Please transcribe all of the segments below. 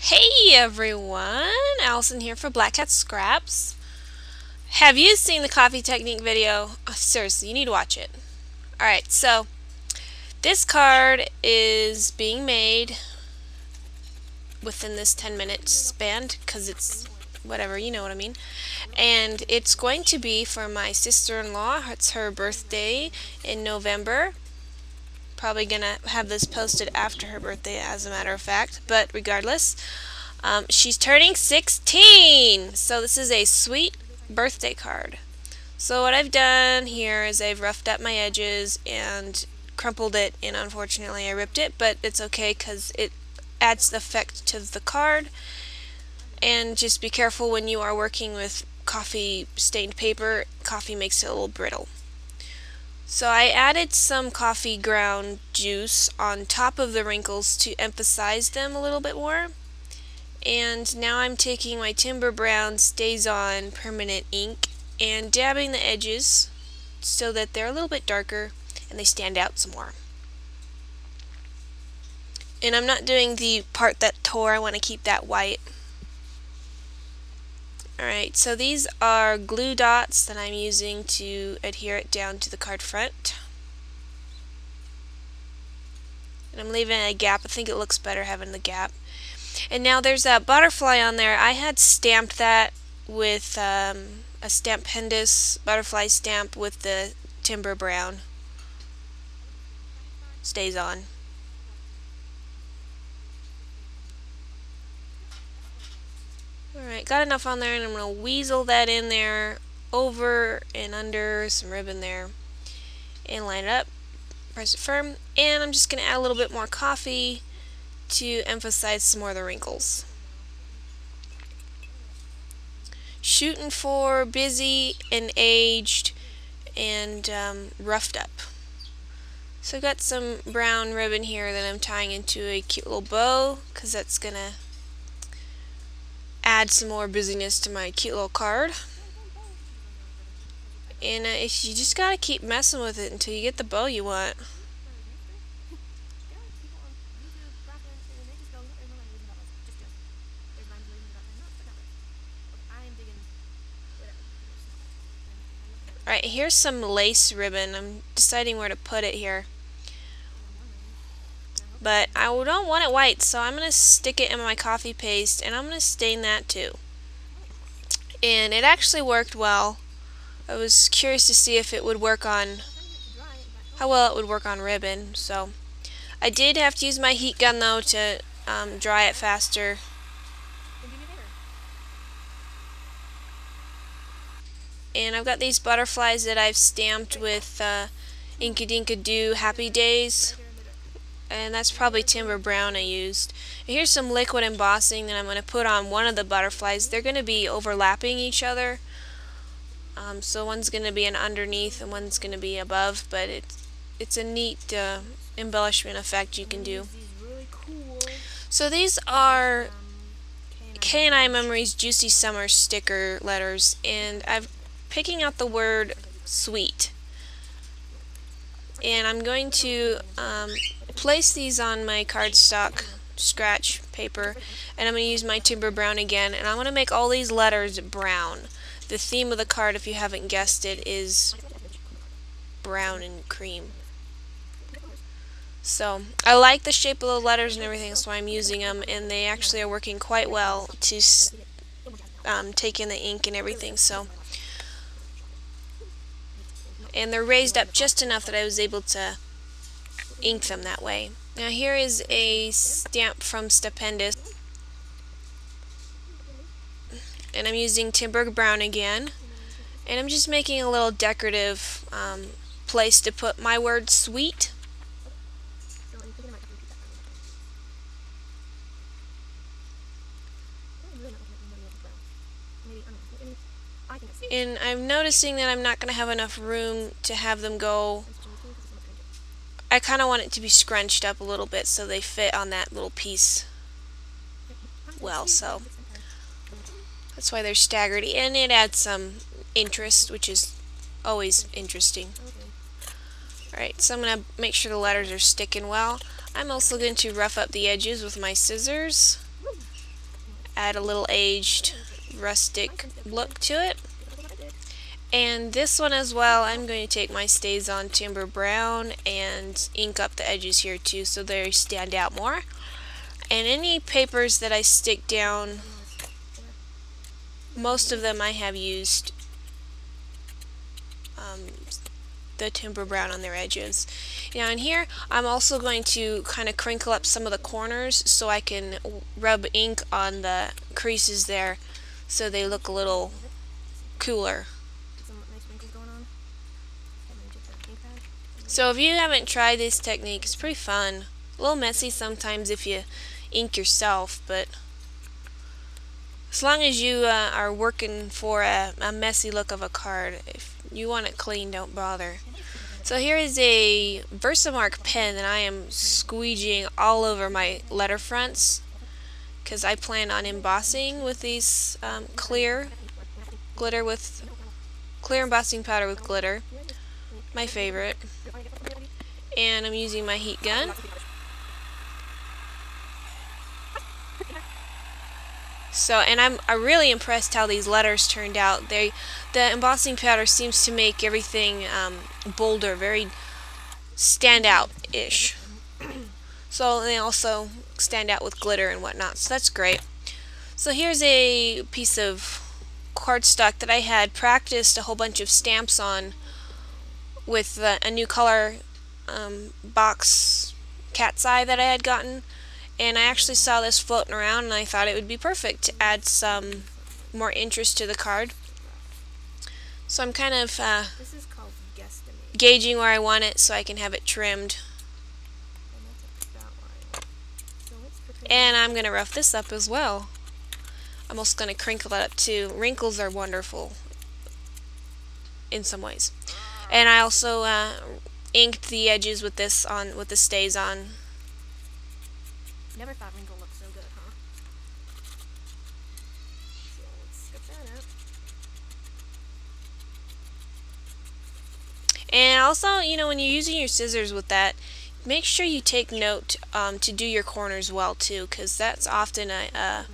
Hey everyone, Allison here for Black Cat Scraps. Have you seen the coffee technique video? Oh, seriously, you need to watch it. Alright, so this card is being made within this 10-minute span because it's whatever, you know what I mean. And it's going to be for my sister-in-law. It's her birthday in November. Probably gonna have this posted after her birthday, as a matter of fact, but regardless. She's turning 16, so this is a sweet birthday card. So what I've done here is I've roughed up my edges and crumpled it, and unfortunately I ripped it, but it's okay because it adds the effect to the card. And just be careful when you are working with coffee stained paper. Coffee makes it a little brittle. So I added some coffee ground juice on top of the wrinkles to emphasize them a little bit more. And now I'm taking my Timber Brown StazOn permanent ink and dabbing the edges so that they're a little bit darker and they stand out some more. And I'm not doing the part that tore, I want to keep that white. Alright, so these are glue dots that I'm using to adhere it down to the card front. And I'm leaving a gap. I think it looks better having the gap. And now there's a butterfly on there. I had stamped that with a Stampendous butterfly stamp with the Timber Brown StazOn. Alright, got enough on there, and I'm going to weasel that in there, over and under some ribbon there, and line it up, press it firm, and I'm just going to add a little bit more coffee to emphasize some more of the wrinkles. Shooting for busy and aged and roughed up. So I've got some brown ribbon here that I'm tying into a cute little bow because that's going to add some more busyness to my cute little card. And you just gotta keep messing with it until you get the bow you want. Alright, here's some lace ribbon. I'm deciding where to put it here. But I don't want it white, so I'm going to stick it in my coffee paste, and I'm going to stain that too. And it actually worked well. I was curious to see if it would work on, how well it would work on ribbon. So I did have to use my heat gun though to dry it faster. And I've got these butterflies that I've stamped with Inkadinkado Happy Days. And that's probably Timber Brown I used. And here's some liquid embossing that I'm going to put on one of the butterflies. They're going to be overlapping each other. So one's going to be an underneath and one's going to be above, but it's a neat embellishment effect you can do. So these are K&I Memories Juicy Summer sticker letters, and I'm picking out the word sweet. And I'm going to place these on my cardstock scratch paper, and I'm going to use my Timber Brown again, and I'm going to make all these letters brown. The theme of the card, if you haven't guessed it, is brown and cream. So I like the shape of the letters and everything, so I'm using them, and they actually are working quite well to take in the ink and everything. So, and they're raised up just enough that I was able to ink them that way. Now here is a stamp from Stupendous, and I'm using Timber Brown again, and I'm just making a little decorative place to put my word sweet. And I'm noticing that I'm not going to have enough room to have them go. I kind of want it to be scrunched up a little bit so they fit on that little piece well, so that's why they're staggered, and it adds some interest, which is always interesting. Alright, so I'm going to make sure the letters are sticking well. I'm also going to rough up the edges with my scissors. add a little aged rustic look to it. And this one as well, I'm going to take my StazOn Timber Brown and ink up the edges here too so they stand out more. And any papers that I stick down, most of them I have used the Timber Brown on their edges. Now in here, I'm also going to kind of crinkle up some of the corners so I can rub ink on the creases there so they look a little cooler. So if you haven't tried this technique, it's pretty fun. A little messy sometimes if you ink yourself, but as long as you are working for a messy look of a card, if you want it clean, don't bother. So here is a Versamark pen that I am squeegeeing all over my letter fronts because I plan on embossing with these clear embossing powder with glitter, my favorite. And I'm using my heat gun. So, and I'm really impressed how these letters turned out. The embossing powder seems to make everything bolder, very stand out-ish. So they also stand out with glitter and whatnot, so that's great. So here's a piece of cardstock that I had practiced a whole bunch of stamps on with a new color box cat's eye that I had gotten. And I actually saw this floating around and I thought it would be perfect to add some more interest to the card. So I'm kind of gauging where I want it so I can have it trimmed. And I'm going to rough this up as well. I'm also going to crinkle that up too. Wrinkles are wonderful in some ways. And I also inked the edges with this with the StazOn. Never thought wrinkle looked so good, huh? So let's skip that out. And also, you know, when you're using your scissors with that, make sure you take note to do your corners well too, because that's often a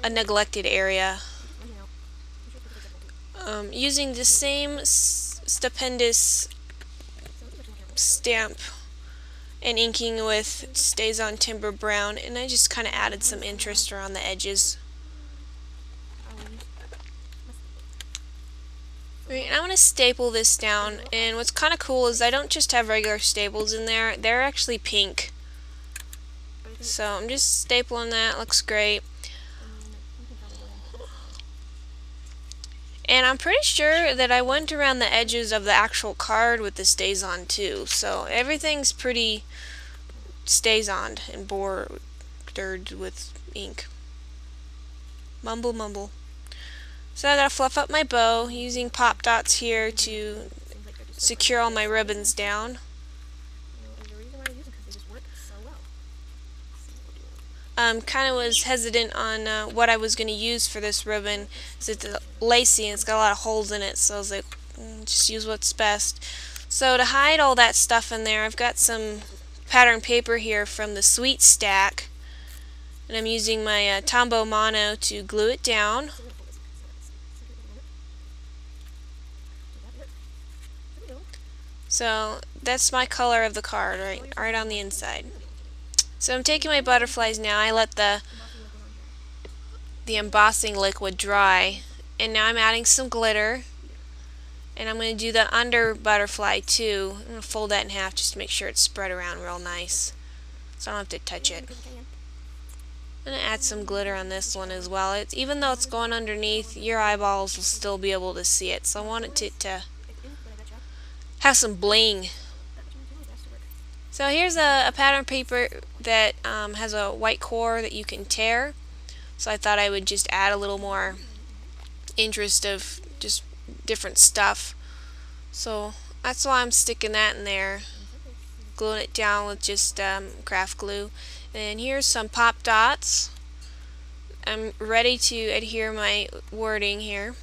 neglected area. Using the same stupendous stamp and inking with StazOn Timber Brown, and I just kind of added some interest around the edges. Right, I'm going to staple this down, and what's kind of cool is I don't just have regular staples in there, they're actually pink. So I'm just stapling that, looks great. And I'm pretty sure that I went around the edges of the actual card with the StazOn too, so everything's pretty StazOn'd and bordered with ink. Mumble mumble. So I gotta fluff up my bow using pop dots here to secure all my ribbons down. Kind of was hesitant on what I was going to use for this ribbon. It's lacy and it's got a lot of holes in it, so I was like, just use what's best. So to hide all that stuff in there, I've got some pattern paper here from the Sweet Stack, and I'm using my Tombow Mono to glue it down. So that's my color of the card right on the inside. So I'm taking my butterflies now. I let the embossing liquid dry, and now I'm adding some glitter, and I'm going to do the under butterfly too. I'm going to fold that in half just to make sure it's spread around real nice so I don't have to touch it. I'm going to add some glitter on this one as well. Even though it's going underneath, your eyeballs will still be able to see it, so I want it to have some bling. So here's a pattern paper that has a white core that you can tear. So I thought I would just add a little more interest of just different stuff. So that's why I'm sticking that in there. Gluing it down with just craft glue. And here's some pop dots. I'm ready to adhere my wording here.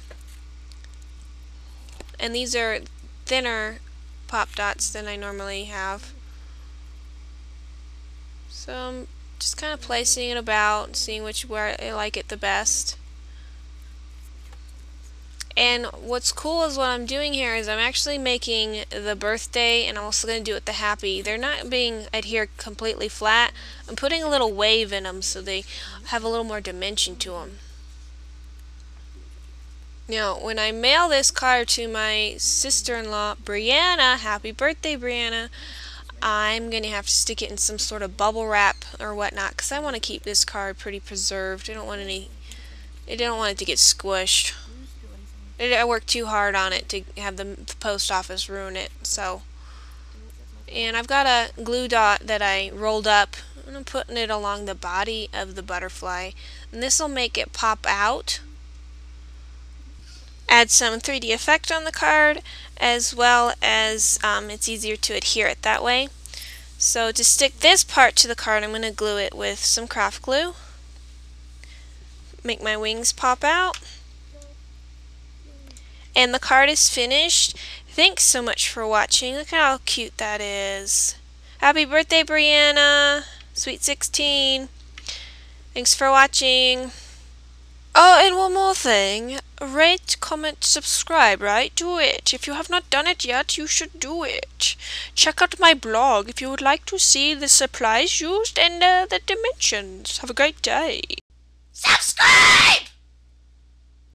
And these are thinner pop dots than I normally have. So I'm Just kind of placing it about, seeing where I like it the best. And what's cool is what I'm doing here is I'm actually making the birthday, and I'm also going to do it the happy. They're not being adhered completely flat. I'm putting a little wave in them so they have a little more dimension to them. Now, when I mail this card to my sister-in-law, Brianna, happy birthday, Brianna, I'm going to have to stick it in some sort of bubble wrap or whatnot because I want to keep this card pretty preserved. I don't want it to get squished. I worked too hard on it to have the post office ruin it. So, and I've got a glue dot that I rolled up, and I'm putting it along the body of the butterfly, and this will make it pop out. Add some 3D effect on the card, as well as it's easier to adhere it that way. So to stick this part to the card, I'm going to glue it with some craft glue. Make my wings pop out. And the card is finished. Thanks so much for watching. Look at how cute that is. Happy birthday, Brianna. Sweet 16. Thanks for watching. Oh, and one more thing. Rate, comment, subscribe, right? Do it. If you have not done it yet, you should do it. Check out my blog if you would like to see the supplies used and the dimensions. Have a great day. Subscribe!